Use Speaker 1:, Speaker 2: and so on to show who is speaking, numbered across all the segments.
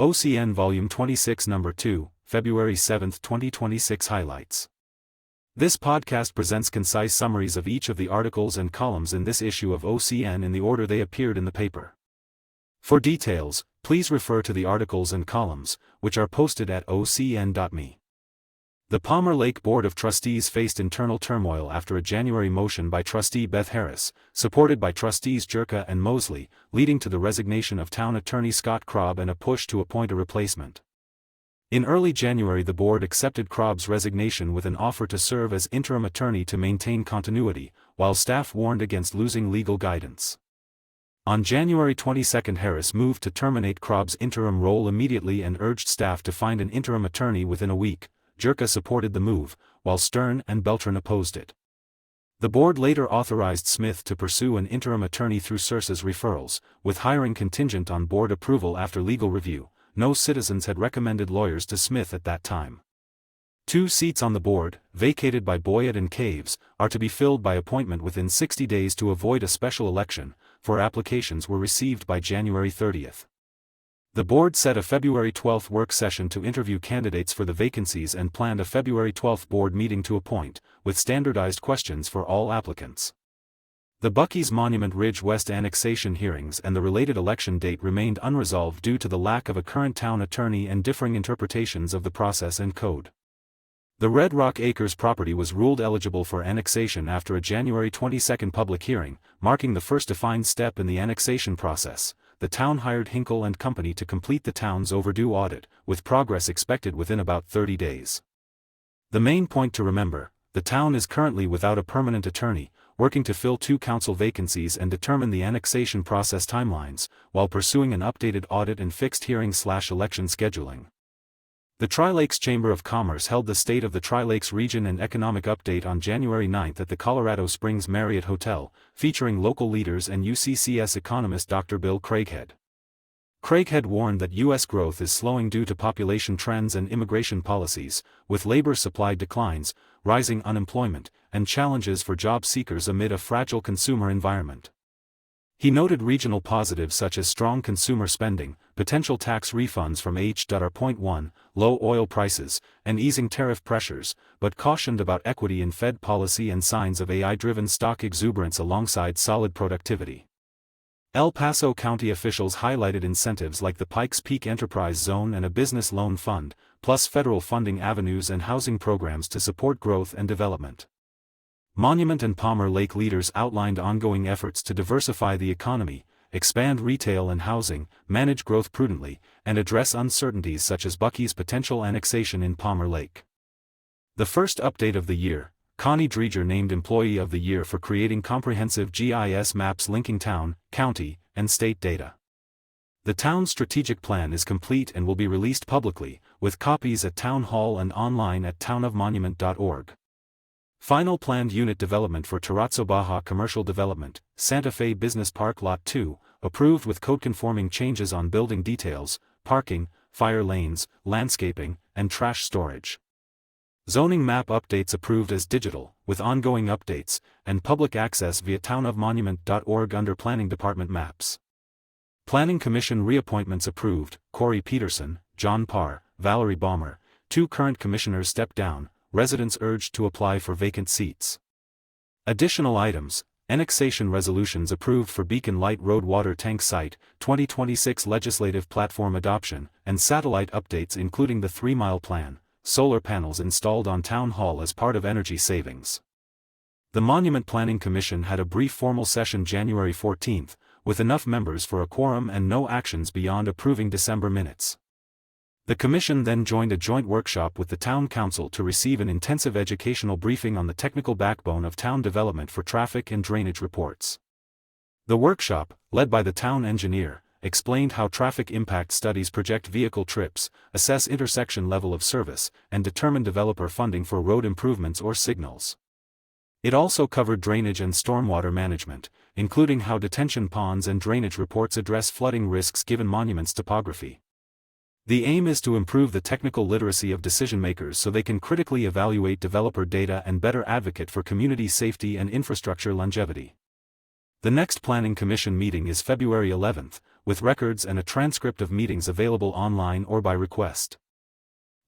Speaker 1: OCN Volume 26 Number 2, February 7, 2026 Highlights. This podcast presents concise summaries of each of the articles and columns in this issue of OCN in the order they appeared in the paper. For details, please refer to the articles and columns, which are posted at ocn.me. The Palmer Lake Board of Trustees faced internal turmoil after a January motion by Trustee Beth Harris, supported by Trustees Jerka and Mosley, leading to the resignation of Town Attorney Scott Krob and a push to appoint a replacement. In early January, the board accepted Krob's resignation with an offer to serve as interim attorney to maintain continuity, while staff warned against losing legal guidance. On January 22, Harris moved to terminate Krob's interim role immediately and urged staff to find an interim attorney within a week. Jerka supported the move, while Stern and Beltran opposed it. The board later authorized Smith to pursue an interim attorney through Sursa's referrals, with hiring contingent on board approval after legal review. No citizens had recommended lawyers to Smith at that time. 2 seats on the board, vacated by Boyd and Caves, are to be filled by appointment within 60 days to avoid a special election, for applications were received by January 30. The board set a February 12 work session to interview candidates for the vacancies and planned a February 12 board meeting to appoint, with standardized questions for all applicants. The Buc-ee's Monument Ridge West annexation hearings and the related election date remained unresolved due to the lack of a current town attorney and differing interpretations of the process and code. The Red Rock Acres property was ruled eligible for annexation after a January 22 public hearing, marking the first defined step in the annexation process. The town hired Hinkle and Company to complete the town's overdue audit, with progress expected within about 30 days. The main point to remember: the town is currently without a permanent attorney, working to fill 2 council vacancies and determine the annexation process timelines, while pursuing an updated audit and fixed hearing/election scheduling. The Tri-Lakes Chamber of Commerce held the State of the Tri-Lakes Region and Economic Update on January 9 at the Colorado Springs Marriott Hotel, featuring local leaders and UCCS economist Dr. Bill Craighead. Craighead warned that U.S. growth is slowing due to population trends and immigration policies, with labor supply declines, rising unemployment, and challenges for job seekers amid a fragile consumer environment. He noted regional positives such as strong consumer spending, potential tax refunds from H.R.1, low oil prices, and easing tariff pressures, but cautioned about equity in Fed policy and signs of AI-driven stock exuberance alongside solid productivity. El Paso County officials highlighted incentives like the Pikes Peak Enterprise Zone and a business loan fund, plus federal funding avenues and housing programs to support growth and development. Monument and Palmer Lake leaders outlined ongoing efforts to diversify the economy, expand retail and housing, manage growth prudently, and address uncertainties such as Buc-ee's potential annexation in Palmer Lake. The first update of the year, Connie Dreger named Employee of the Year for creating comprehensive GIS maps linking town, county, and state data. The town's strategic plan is complete and will be released publicly, with copies at Town Hall and online at townofmonument.org. Final planned unit development for Terrazzo Baja Commercial Development, Santa Fe Business Park Lot 2, approved with code-conforming changes on building details, parking, fire lanes, landscaping, and trash storage. Zoning map updates approved as digital, with ongoing updates, and public access via townofmonument.org under Planning Department maps. Planning Commission reappointments approved: Corey Peterson, John Parr, Valerie Baumer. 2 current commissioners stepped down. Residents urged to apply for vacant seats. Additional items: annexation resolutions approved for Beacon Light Road water tank site, 2026 legislative platform adoption, and satellite updates including the 3-mile plan, solar panels installed on Town Hall as part of energy savings. The Monument Planning Commission had a brief formal session January 14, with enough members for a quorum and no actions beyond approving December minutes. The Commission then joined a joint workshop with the Town Council to receive an intensive educational briefing on the technical backbone of town development for traffic and drainage reports. The workshop, led by the town engineer, explained how traffic impact studies project vehicle trips, assess intersection level of service, and determine developer funding for road improvements or signals. It also covered drainage and stormwater management, including how detention ponds and drainage reports address flooding risks given monuments' topography. The aim is to improve the technical literacy of decision-makers so they can critically evaluate developer data and better advocate for community safety and infrastructure longevity. The next Planning Commission meeting is February 11th, with records and a transcript of meetings available online or by request.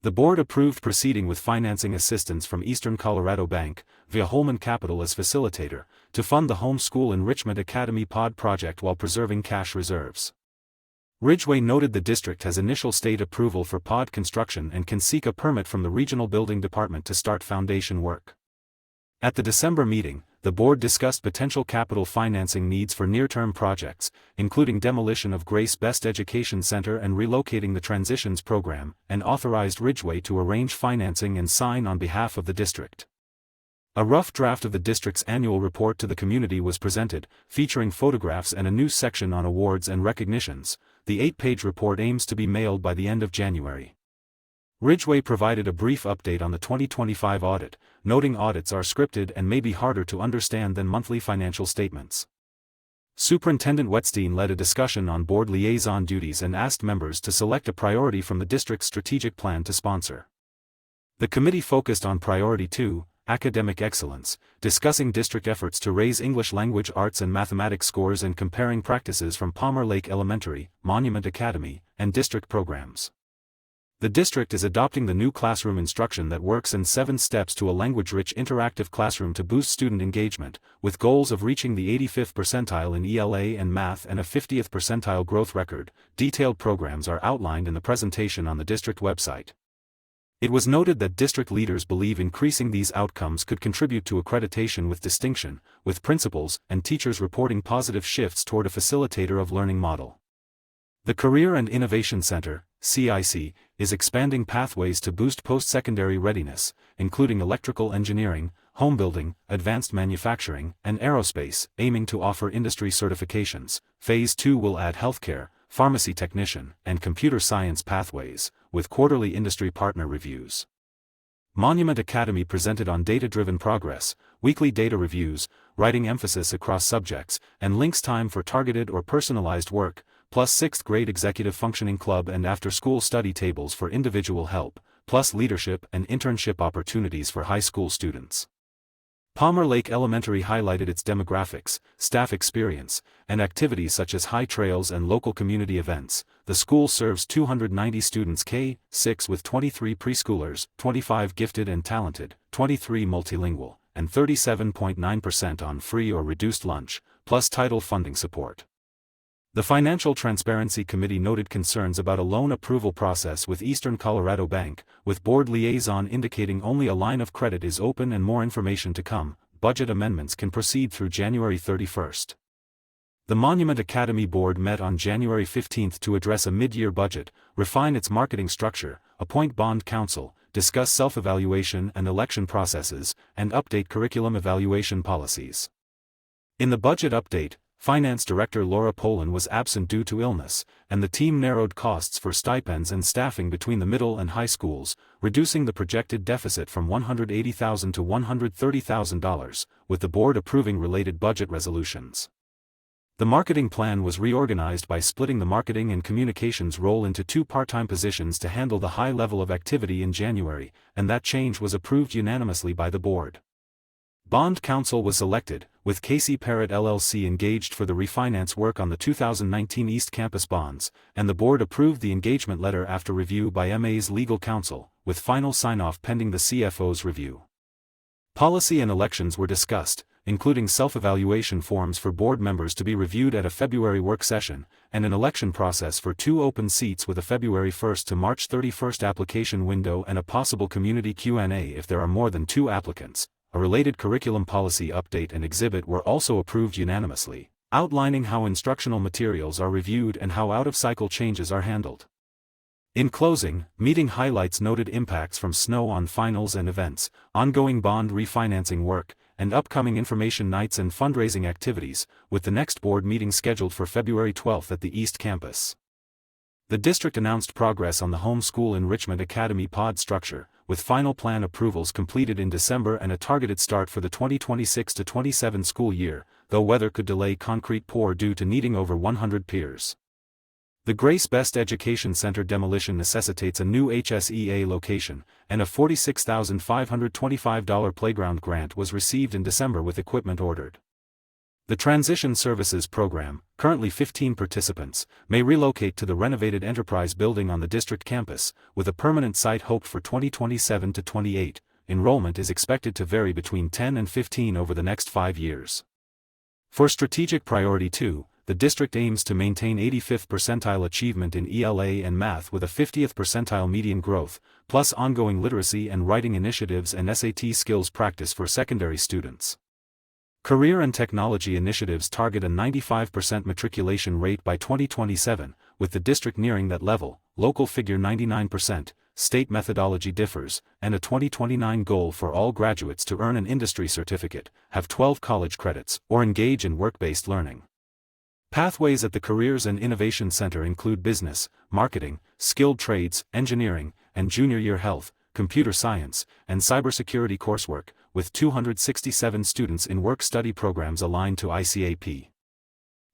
Speaker 1: The board approved proceeding with financing assistance from Eastern Colorado Bank, via Holman Capital as facilitator, to fund the Home School Enrichment Academy POD project while preserving cash reserves. Ridgway noted the district has initial state approval for POD construction and can seek a permit from the Regional Building Department to start foundation work. At the December meeting, the board discussed potential capital financing needs for near-term projects, including demolition of Grace Best Education Center and relocating the Transitions program, and authorized Ridgway to arrange financing and sign on behalf of the district. A rough draft of the district's annual report to the community was presented, featuring photographs and a new section on awards and recognitions. The 8-page report aims to be mailed by the end of January. Ridgway provided a brief update on the 2025 audit, noting audits are scripted and may be harder to understand than monthly financial statements. Superintendent Wetstein led a discussion on board liaison duties and asked members to select a priority from the district's strategic plan to sponsor. The committee focused on Priority 2, Academic Excellence, discussing district efforts to raise English language arts and mathematics scores and comparing practices from Palmer Lake Elementary, Monument Academy, and district programs. The district is adopting the new classroom instruction that works in 7 steps to a language-rich interactive classroom to boost student engagement, with goals of reaching the 85th percentile in ELA and math and a 50th percentile growth record. Detailed programs are outlined in the presentation on the district website. It was noted that district leaders believe increasing these outcomes could contribute to accreditation with distinction, with principals and teachers reporting positive shifts toward a facilitator of learning model. The Career and Innovation Center, CIC, is expanding pathways to boost post-secondary readiness, including electrical engineering, home building, advanced manufacturing, and aerospace, aiming to offer industry certifications. Phase 2 will add healthcare, pharmacy technician, and computer science pathways, with quarterly industry partner reviews. Monument Academy presented on data-driven progress, weekly data reviews, writing emphasis across subjects, and links time for targeted or personalized work, plus 6th grade executive functioning club and after-school study tables for individual help, plus leadership and internship opportunities for high school students. Palmer Lake Elementary highlighted its demographics, staff experience, and activities such as high trails and local community events. The school serves 290 students K-6 with 23 preschoolers, 25 gifted and talented, 23 multilingual, and 37.9% on free or reduced lunch, plus title funding support. The Financial Transparency Committee noted concerns about a loan approval process with Eastern Colorado Bank, with board liaison indicating only a line of credit is open and more information to come. Budget amendments can proceed through January 31st. The Monument Academy Board met on January 15 to address a mid-year budget, refine its marketing structure, appoint bond counsel, discuss self-evaluation and election processes, and update curriculum evaluation policies. In the budget update, Finance Director Laura Poland was absent due to illness, and the team narrowed costs for stipends and staffing between the middle and high schools, reducing the projected deficit from $180,000 to $130,000, with the board approving related budget resolutions. The marketing plan was reorganized by splitting the marketing and communications role into 2 part-time positions to handle the high level of activity in January, and that change was approved unanimously by the board. Bond counsel was selected, with Casey Parrott LLC engaged for the refinance work on the 2019 East Campus bonds, and the board approved the engagement letter after review by MA's legal counsel, with final sign-off pending the CFO's review. Policy and elections were discussed, including self-evaluation forms for board members to be reviewed at a February work session, and an election process for 2 open seats with a February 1 to March 31 application window and a possible community Q&A if there are more than 2 applicants. A related curriculum policy update and exhibit were also approved unanimously, outlining how instructional materials are reviewed and how out-of-cycle changes are handled. In closing, meeting highlights noted impacts from snow on finals and events, ongoing bond refinancing work, and upcoming information nights and fundraising activities, with the next board meeting scheduled for February 12 at the East Campus. The district announced progress on the Home School Enrichment Academy POD structure, with final plan approvals completed in December and a targeted start for the 2026-27 school year, though weather could delay concrete pour due to needing over 100 piers. The Grace Best Education Center demolition necessitates a new HSEA location, and a $46,525 playground grant was received in December with equipment ordered. The Transition Services Program, currently 15 participants, may relocate to the renovated Enterprise Building on the district campus, with a permanent site hoped for 2027 to 28. Enrollment is expected to vary between 10 and 15 over the next 5 years. For Strategic Priority 2, the district aims to maintain 85th percentile achievement in ELA and math with a 50th percentile median growth, plus ongoing literacy and writing initiatives and SAT skills practice for secondary students. Career and technology initiatives target a 95% matriculation rate by 2027, with the district nearing that level. Local figure 99%, state methodology differs, and a 2029 goal for all graduates to earn an industry certificate, have 12 college credits, or engage in work-based learning. Pathways at the Careers and Innovation Center include business, marketing, skilled trades, engineering, and junior year health, computer science, and cybersecurity coursework, with 267 students in work-study programs aligned to ICAP.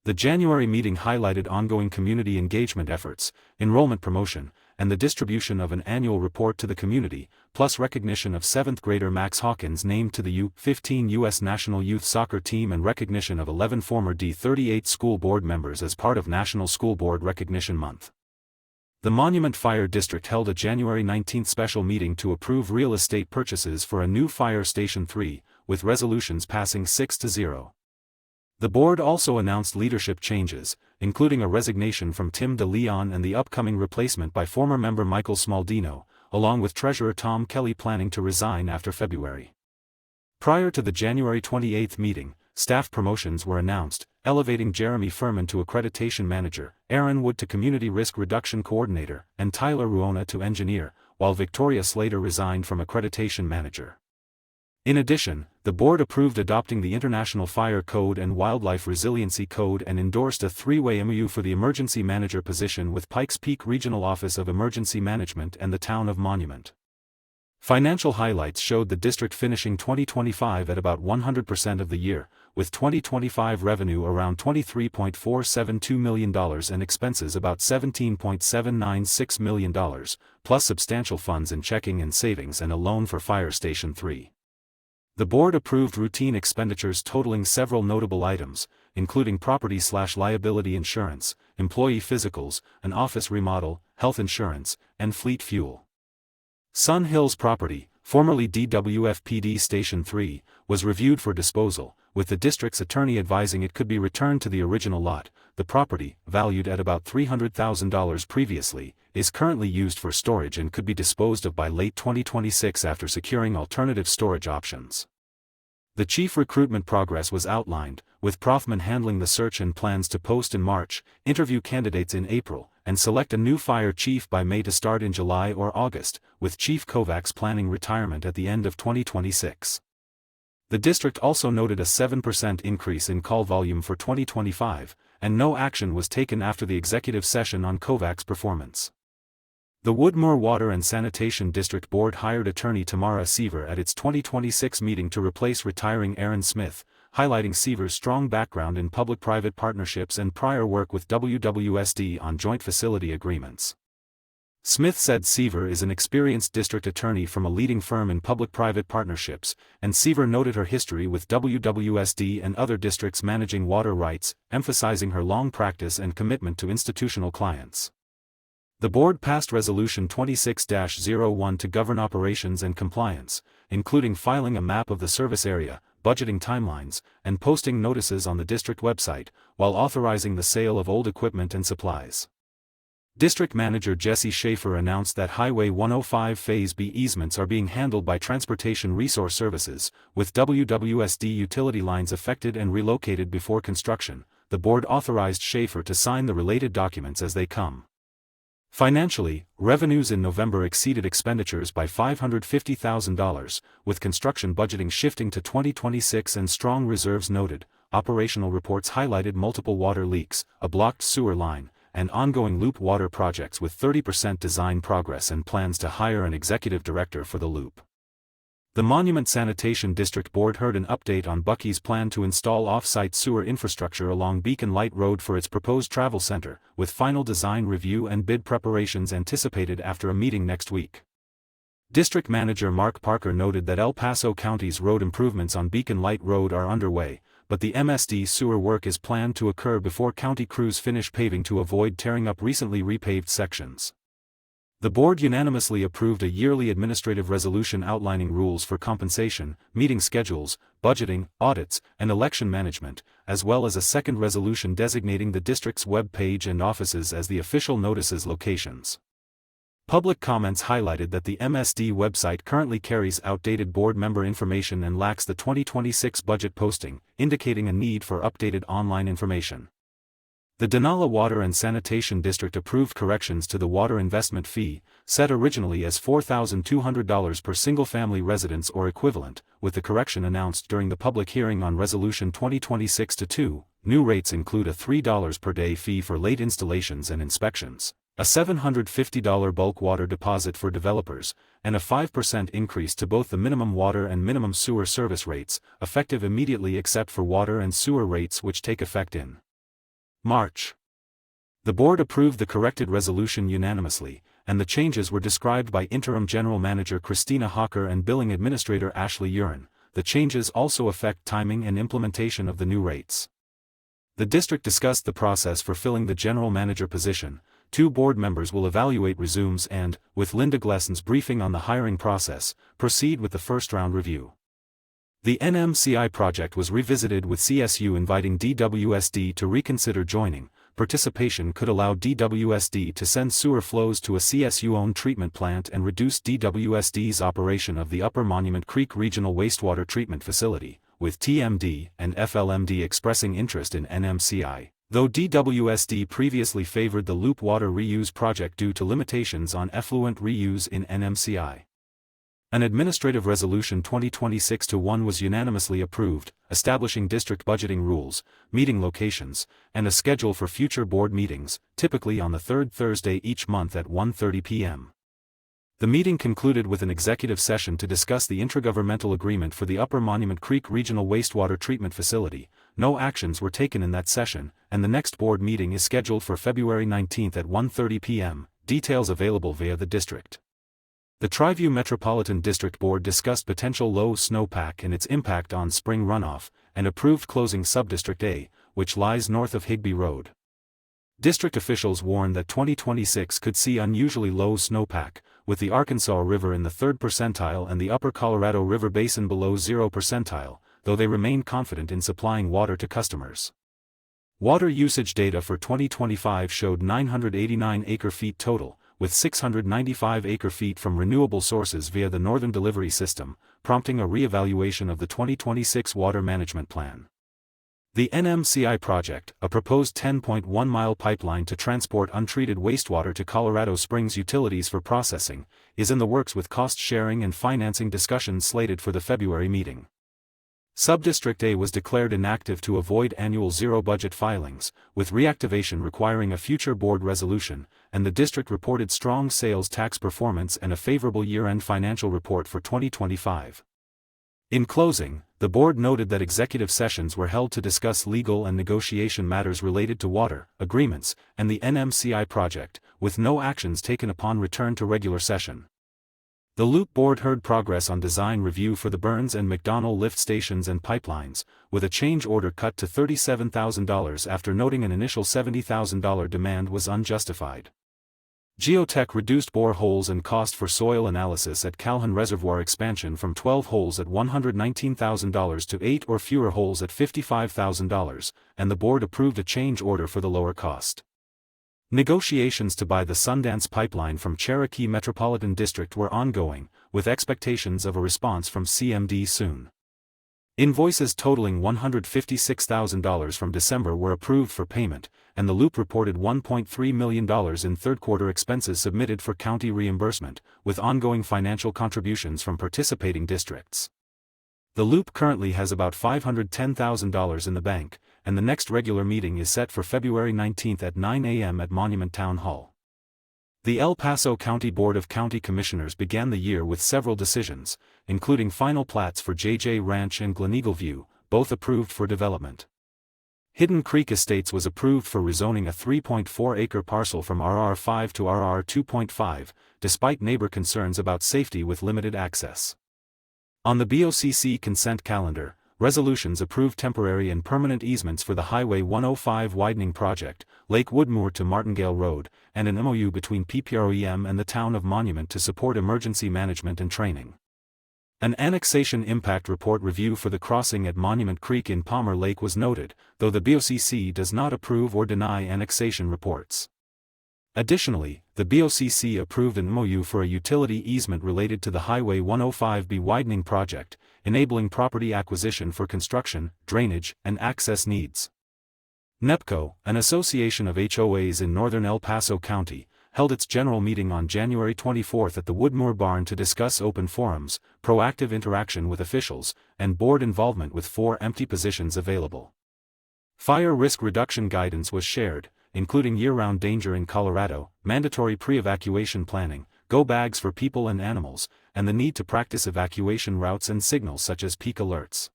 Speaker 1: The January meeting highlighted ongoing community engagement efforts, enrollment promotion, and the distribution of an annual report to the community, plus recognition of 7th grader Max Hawkins named to the U-15 U.S. National Youth Soccer Team and recognition of 11 former D38 school board members as part of National School Board Recognition Month. The Monument Fire District held a January 19 special meeting to approve real estate purchases for a new Fire Station 3, with resolutions passing 6-0. The board also announced leadership changes, including a resignation from Tim DeLeon and the upcoming replacement by former member Michael Smaldino, along with Treasurer Tom Kelly planning to resign after February. Prior to the January 28 meeting, staff promotions were announced, elevating Jeremy Furman to Accreditation Manager, Aaron Wood to Community Risk Reduction Coordinator, and Tyler Ruona to Engineer, while Victoria Slater resigned from Accreditation Manager. In addition, the board approved adopting the International Fire Code and Wildlife Resiliency Code and endorsed a 3-way MOU for the Emergency Manager position with Pikes Peak Regional Office of Emergency Management and the Town of Monument. Financial highlights showed the district finishing 2025 at about 100% of the year, with 2025 revenue around $23.472 million and expenses about $17.796 million, plus substantial funds in checking and savings and a loan for Fire Station 3. The board approved routine expenditures totaling several notable items, including property/liability insurance, employee physicals, an office remodel, health insurance, and fleet fuel. Sun Hills property, formerly DWFPD Station 3, was reviewed for disposal, with the district's attorney advising it could be returned to the original lot. The property, valued at about $300,000 previously, is currently used for storage and could be disposed of by late 2026 after securing alternative storage options. The chief recruitment progress was outlined, with Prothman handling the search and plans to post in March, interview candidates in April, and select a new fire chief by May to start in July or August, with Chief Kovacs planning retirement at the end of 2026. The district also noted a 7% increase in call volume for 2025, and no action was taken after the executive session on Kovacs' performance. The Woodmoor Water and Sanitation District Board hired attorney Tamara Seaver at its 2026 meeting to replace retiring Aaron Smith, highlighting Seaver's strong background in public-private partnerships and prior work with WWSD on joint facility agreements. Smith said Seaver is an experienced district attorney from a leading firm in public-private partnerships, and Seaver noted her history with WWSD and other districts managing water rights, emphasizing her long practice and commitment to institutional clients. The board passed Resolution 26-01 to govern operations and compliance, including filing a map of the service area, budgeting timelines, and posting notices on the district website, while authorizing the sale of old equipment and supplies. District Manager Jesse Schaefer announced that Highway 105 Phase B easements are being handled by Transportation Resource Services, with WWSD utility lines affected and relocated before construction. The board authorized Schaefer to sign the related documents as they come. Financially, revenues in November exceeded expenditures by $550,000, with construction budgeting shifting to 2026 and strong reserves noted. Operational reports highlighted multiple water leaks, a blocked sewer line, and ongoing loop water projects with 30% design progress and plans to hire an executive director for the loop. The Monument Sanitation District Board heard an update on Buc-ee's plan to install off-site sewer infrastructure along Beacon Light Road for its proposed travel center, with final design review and bid preparations anticipated after a meeting next week. District Manager Mark Parker noted that El Paso County's road improvements on Beacon Light Road are underway, but the MSD sewer work is planned to occur before county crews finish paving to avoid tearing up recently repaved sections. The board unanimously approved a yearly administrative resolution outlining rules for compensation, meeting schedules, budgeting, audits, and election management, as well as a second resolution designating the district's web page and offices as the official notices locations. Public comments highlighted that the MSD website currently carries outdated board member information and lacks the 2026 budget posting, indicating a need for updated online information. The Donala Water and Sanitation District approved corrections to the water investment fee, set originally as $4,200 per single-family residence or equivalent, with the correction announced during the public hearing on Resolution 2026-2. New rates include a $3 per day fee for late installations and inspections, a $750 bulk water deposit for developers, and a 5% increase to both the minimum water and minimum sewer service rates, effective immediately except for water and sewer rates which take effect in March. The board approved the corrected resolution unanimously, and the changes were described by Interim General Manager Christina Hawker and Billing Administrator Ashley Urin. The changes also affect timing and implementation of the new rates. The district discussed the process for filling the general manager position. 2 board members will evaluate resumes and, with Linda Glesson's briefing on the hiring process, proceed with the first-round review. The NMCI project was revisited with CSU inviting DWSD to reconsider joining. Participation could allow DWSD to send sewer flows to a CSU-owned treatment plant and reduce DWSD's operation of the Upper Monument Creek Regional Wastewater Treatment Facility, with TMD and FLMD expressing interest in NMCI, though DWSD previously favored the Loop Water Reuse project due to limitations on effluent reuse in NMCI. An Administrative Resolution 2026-1 was unanimously approved, establishing district budgeting rules, meeting locations, and a schedule for future board meetings, typically on the third Thursday each month at 1:30 p.m. The meeting concluded with an executive session to discuss the intragovernmental agreement for the Upper Monument Creek Regional Wastewater Treatment Facility. No actions were taken in that session, and the next board meeting is scheduled for February 19 at 1:30 p.m., details available via the district. The Triview Metropolitan District Board discussed potential low snowpack and its impact on spring runoff, and approved closing Subdistrict A, which lies north of Higbee Road. District officials warned that 2026 could see unusually low snowpack, with the Arkansas River in the 3rd percentile and the Upper Colorado River Basin below 0 percentile, though they remain confident in supplying water to customers. Water usage data for 2025 showed 989 acre-feet total, with 695 acre-feet from renewable sources via the Northern Delivery System, prompting a re-evaluation of the 2026 Water Management Plan. The NMCI project, a proposed 10.1-mile pipeline to transport untreated wastewater to Colorado Springs utilities for processing, is in the works with cost-sharing and financing discussions slated for the February meeting. Subdistrict A was declared inactive to avoid annual zero-budget filings, with reactivation requiring a future board resolution, and the district reported strong sales tax performance and a favorable year-end financial report for 2025. In closing, the board noted that executive sessions were held to discuss legal and negotiation matters related to water, agreements, and the NMCI project, with no actions taken upon return to regular session. The Loop Board heard progress on design review for the Burns and McDonnell lift stations and pipelines, with a change order cut to $37,000 after noting an initial $70,000 demand was unjustified. Geotech reduced bore holes and cost for soil analysis at Calhoun Reservoir expansion from 12 holes at $119,000 to 8 or fewer holes at $55,000, and the board approved a change order for the lower cost. Negotiations to buy the Sundance Pipeline from Cherokee Metropolitan District were ongoing, with expectations of a response from CMD soon. Invoices totaling $156,000 from December were approved for payment, and the Loop reported $1.3 million in third-quarter expenses submitted for county reimbursement, with ongoing financial contributions from participating districts. The Loop currently has about $510,000 in the bank, and the next regular meeting is set for February 19 at 9 a.m. at Monument Town Hall. The El Paso County Board of County Commissioners began the year with several decisions, including final plats for JJ Ranch and Gleneagle View, both approved for development. Hidden Creek Estates was approved for rezoning a 3.4-acre parcel from RR5 to RR 2.5, despite neighbor concerns about safety with limited access. On the BOCC consent calendar, resolutions approved temporary and permanent easements for the Highway 105 widening project, Lake Woodmoor to Martingale Road, and an MOU between PPROEM and the Town of Monument to support emergency management and training. An annexation impact report review for the crossing at Monument Creek in Palmer Lake was noted, though the BOCC does not approve or deny annexation reports. Additionally, the BOCC approved an MOU for a utility easement related to the Highway 105B widening project, enabling property acquisition for construction, drainage, and access needs. NEPCO, an association of HOAs in northern El Paso County, held its general meeting on January 24 at the Woodmoor Barn to discuss open forums, proactive interaction with officials, and board involvement with 4 empty positions available. Fire risk reduction guidance was shared, including year-round danger in Colorado, mandatory pre-evacuation planning, go bags for people and animals, and the need to practice evacuation routes and signals such as peak alerts.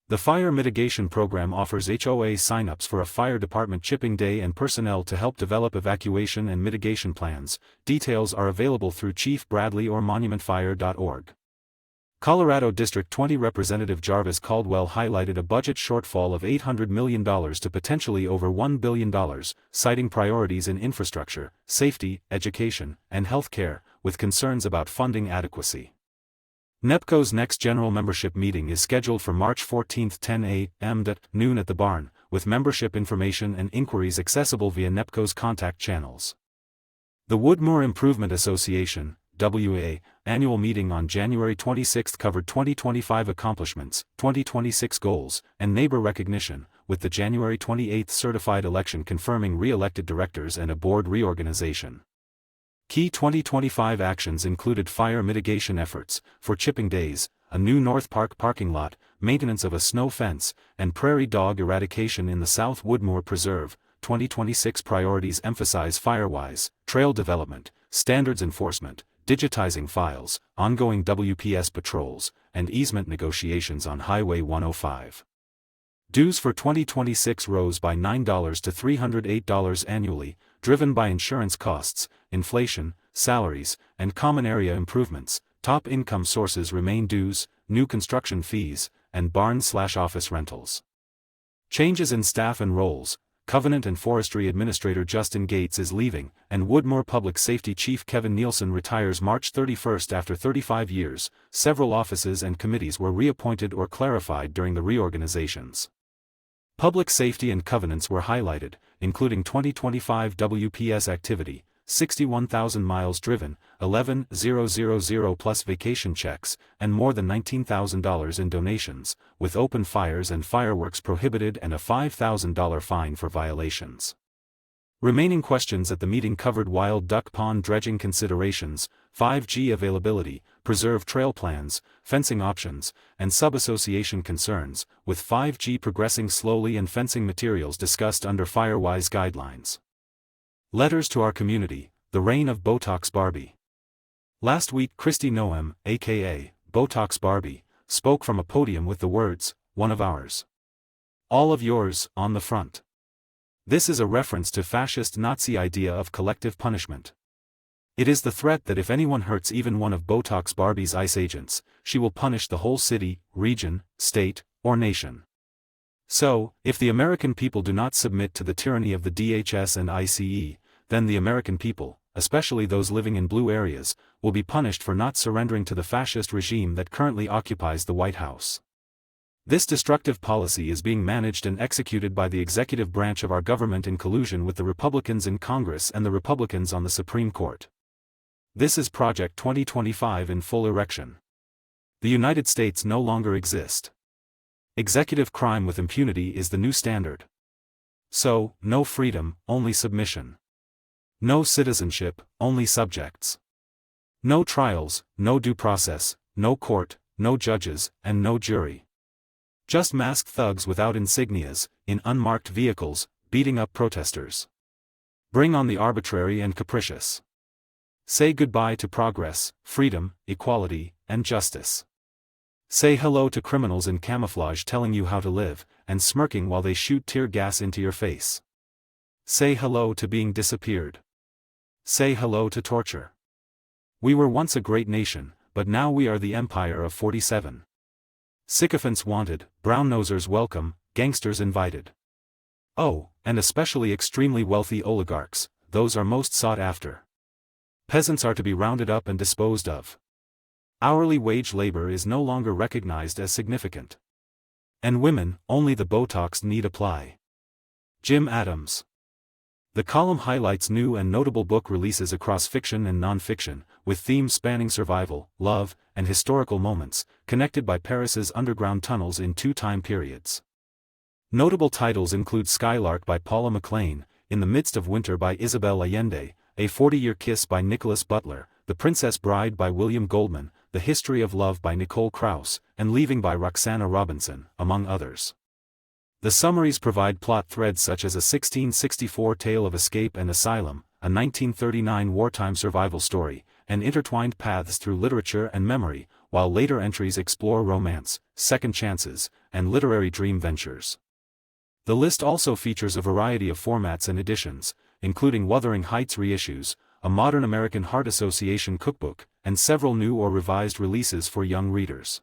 Speaker 1: The Fire Mitigation Program offers HOA sign-ups for a fire department chipping day and personnel to help develop evacuation and mitigation plans. Details are available through Chief Bradley or monumentfire.org. Colorado District 20 Representative Jarvis Caldwell highlighted a budget shortfall of $800 million to potentially over $1 billion, citing priorities in infrastruccture, safety, education, and health care, with concerns about funding adequacy. NEPCO's next general membership meeting is scheduled for March 14, 10 a.m. at noon at the barn, with membership information and inquiries accessible via NEPCO's contact channels. The Woodmoor Improvement Association, WA, annual meeting on January 26 covered 2025 accomplishments, 2026 goals, and neighbor recognition, with the January 28 certified election confirming re-elected directors and a board reorganization. Key 2025 actions included fire mitigation efforts, for chipping days, a new North Park parking lot, maintenance of a snow fence, and prairie dog eradication in the South Woodmoor Preserve. 2026 priorities emphasize firewise, trail development, standards enforcement, digitizing files, ongoing WPS patrols, and easement negotiations on Highway 105. Dues for 2026 rose by $9 to $308 annually, driven by insurance costs, inflation, salaries, and common area improvements. Top income sources remain dues, new construction fees, and barn/office rentals. Changes in staff and roles. Covenant and Forestry Administrator Justin Gates is leaving, and Woodmoor Public Safety Chief Kevin Nielsen retires March 31 after 35 years. Several offices and committees were reappointed or clarified during the reorganizations. Public safety and covenants were highlighted, including 2025 WPS activity, 61,000 miles driven, 11,000 plus vacation checks, and more than $19,000 in donations, with open fires and fireworks prohibited and a $5,000 fine for violations. Remaining questions at the meeting covered wild duck pond dredging considerations, 5G availability, preserve trail plans, fencing options, and sub-association concerns, with 5G progressing slowly and fencing materials discussed under Firewise guidelines. Letters to our community, the reign of Botox Barbie. Last week Kristi Noem, aka Botox Barbie, spoke from a podium with the words, "One of ours. All of yours," on the front. This is a reference to fascist Nazi idea of collective punishment. It is the threat that if anyone hurts even one of Botox Barbie's ICE agents, she will punish the whole city, region, state, or nation. So, if the American people do not submit to the tyranny of the DHS and ICE, then the American people, especially those living in blue areas, will be punished for not surrendering to the fascist regime that currently occupies the White House. This destructive policy is being managed and executed by the executive branch of our government in collusion with the Republicans in Congress and the Republicans on the Supreme Court. This is Project 2025 in full erection. The United States no longer exist. Executive crime with impunity is the new standard. So, no freedom, only submission. No citizenship, only subjects. No trials, no due process, no court, no judges, and no jury. Just masked thugs without insignias, in unmarked vehicles, beating up protesters. Bring on the arbitrary and capricious. Say goodbye to progress, freedom, equality, and justice. Say hello to criminals in camouflage telling you how to live, and smirking while they shoot tear gas into your face. Say hello to being disappeared. Say hello to torture. We were once a great nation, but now we are the empire of 47. Sycophants wanted, brown-nosers welcome, gangsters invited. Oh, and especially extremely wealthy oligarchs, those are most sought after. Peasants are to be rounded up and disposed of. Hourly wage labor is no longer recognized as significant. And women, only the Botox need apply. Jim Adams. The column highlights new and notable book releases across fiction and non-fiction, with themes spanning survival, love, and historical moments, connected by Paris's underground tunnels in 2 time periods. Notable titles include Skylark by Paula McLean, In the Midst of Winter by Isabel Allende, A 40-Year Kiss by Nicholas Butler, The Princess Bride by William Goldman, The History of Love by Nicole Krauss, and Leaving by Roxana Robinson, among others. The summaries provide plot threads such as a 1664 tale of escape and asylum, a 1939 wartime survival story, and intertwined paths through literature and memory, while later entries explore romance, second chances, and literary dream ventures. The list also features a variety of formats and editions, including Wuthering Heights reissues, a Modern American Heart Association cookbook, and several new or revised releases for young readers.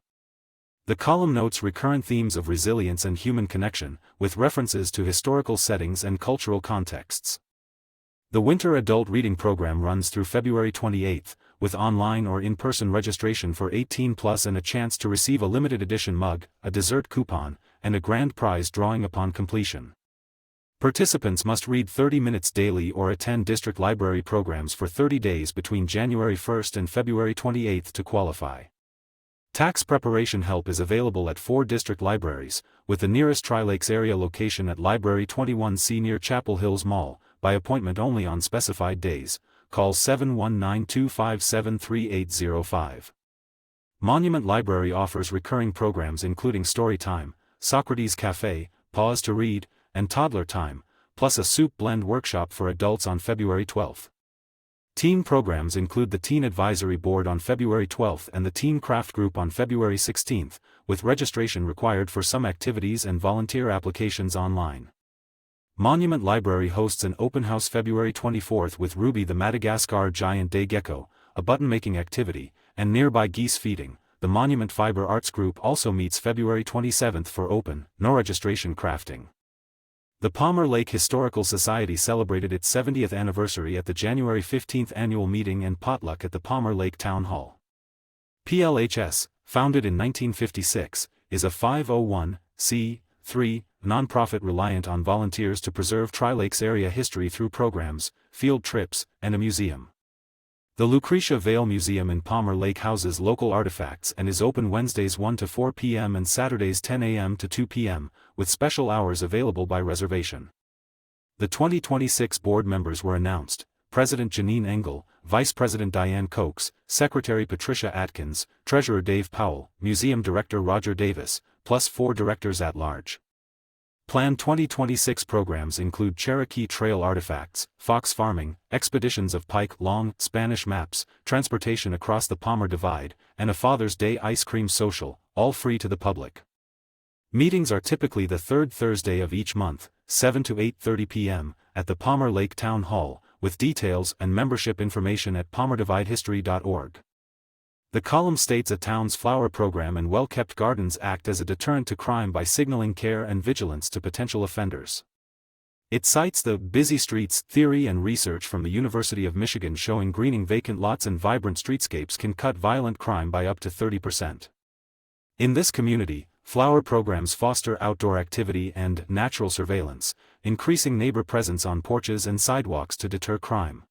Speaker 1: The column notes recurrent themes of resilience and human connection, with references to historical settings and cultural contexts. The Winter Adult Reading Program runs through February 28, with online or in-person registration for 18+ and a chance to receive a limited edition mug, a dessert coupon, and a grand prize drawing upon completion. Participants must read 30 minutes daily or attend district library programs for 30 days between January 1 and February 28 to qualify. Tax preparation help is available at 4 district libraries, with the nearest Tri-Lakes area location at Library 21C near Chapel Hills Mall, by appointment only on specified days. Call 719-257-3805. Monument Library offers recurring programs including Story Time, Socrates Cafe, Pause to Read, and Toddler Time, plus a soup blend workshop for adults on February 12. Teen programs include the Teen Advisory Board on February 12 and the Teen Craft Group on February 16, with registration required for some activities and volunteer applications online. Monument Library hosts an open house February 24 with Ruby the Madagascar Giant Day Gecko, a button-making activity, and nearby geese feeding. The Monument Fiber Arts Group also meets February 27 for open, no-registration crafting. The Palmer Lake Historical Society celebrated its 70th anniversary at the January 15 annual meeting and potluck at the Palmer Lake Town Hall. PLHS, founded in 1956, is a 501(c)(3) nonprofit reliant on volunteers to preserve Tri-Lakes area history through programs, field trips, and a museum. The Lucretia Vale Museum in Palmer Lake houses local artifacts and is open Wednesdays 1 to 4 p.m. and Saturdays 10 a.m. to 2 p.m., with special hours available by reservation. The 2026 board members were announced: President Janine Engel, Vice President Diane Cokes, Secretary Patricia Atkins, Treasurer Dave Powell, Museum Director Roger Davis, plus 4 directors at large. Planned 2026 programs include Cherokee Trail artifacts, fox farming, expeditions of Pike Long, Spanish maps, transportation across the Palmer Divide, and a Father's Day ice cream social, all free to the public. Meetings are typically the third Thursday of each month, 7 to 8:30 p.m., at the Palmer Lake Town Hall, with details and membership information at palmerdividehistory.org. The column states a town's flower program and well-kept gardens act as a deterrent to crime by signaling care and vigilance to potential offenders. It cites the busy streets theory and research from the University of Michigan showing greening vacant lots and vibrant streetscapes can cut violent crime by up to 30%. In this community, flower programs foster outdoor activity and natural surveillance, increasing neighbor presence on porches and sidewalks to deter crime.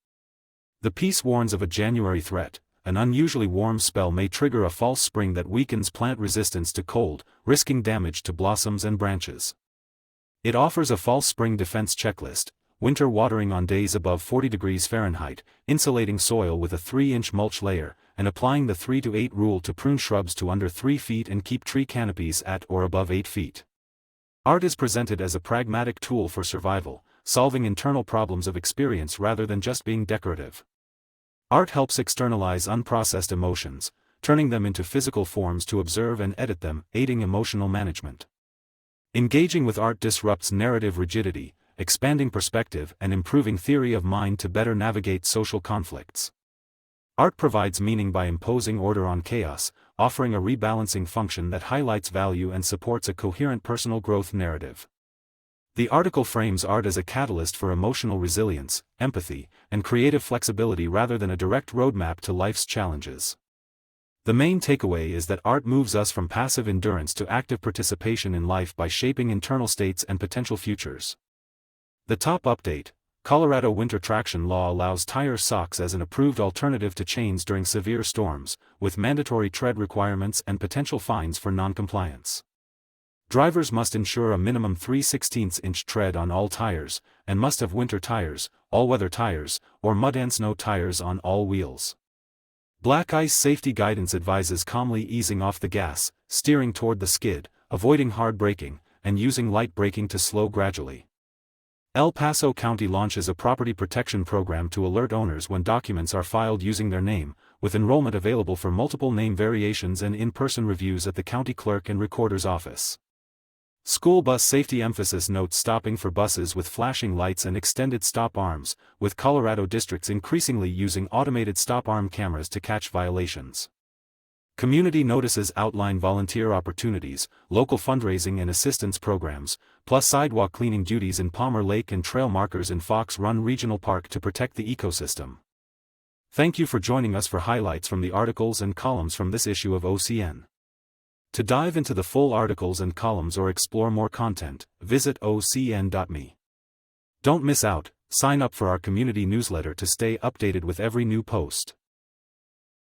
Speaker 1: The piece warns of a January threat. An unusually warm spell may trigger a false spring that weakens plant resistance to cold, risking damage to blossoms and branches. It offers a false spring defense checklist: winter watering on days above 40 degrees Fahrenheit, insulating soil with a 3-inch mulch layer, and applying the 3 to 8 rule to prune shrubs to under 3 feet and keep tree canopies at or above 8 feet. Art is presented as a pragmatic tool for survival, solving internal problems of experience rather than just being decorative. Art helps externalize unprocessed emotions, turning them into physical forms to observe and edit them, aiding emotional management. Engaging with art disrupts narrative rigidity, expanding perspective and improving theory of mind to better navigate social conflicts. Art provides meaning by imposing order on chaos, offering a rebalancing function that highlights value and supports a coherent personal growth narrative. The article frames art as a catalyst for emotional resilience, empathy, and creative flexibility rather than a direct roadmap to life's challenges. The main takeaway is that art moves us from passive endurance to active participation in life by shaping internal states and potential futures. The top update: Colorado winter traction law allows tire socks as an approved alternative to chains during severe storms, with mandatory tread requirements and potential fines for non-compliance. Drivers must ensure a minimum 3/16-inch tread on all tires, and must have winter tires, all-weather tires, or mud and snow tires on all wheels. Black ice safety guidance advises calmly easing off the gas, steering toward the skid, avoiding hard braking, and using light braking to slow gradually. El Paso County launches a property protection program to alert owners when documents are filed using their name, with enrollment available for multiple name variations and in-person reviews at the county clerk and recorder's office. School bus safety emphasis notes stopping for buses with flashing lights and extended stop arms, with Colorado districts increasingly using automated stop arm cameras to catch violations. Community notices outline volunteer opportunities, local fundraising and assistance programs, plus sidewalk cleaning duties in Palmer Lake and trail markers in Fox Run Regional Park to protect the ecosystem. Thank you for joining us for highlights from the articles and columns from this issue of OCN. To dive into the full articles and columns or explore more content, visit ocn.me. Don't miss out, sign up for our community newsletter to stay updated with every new post.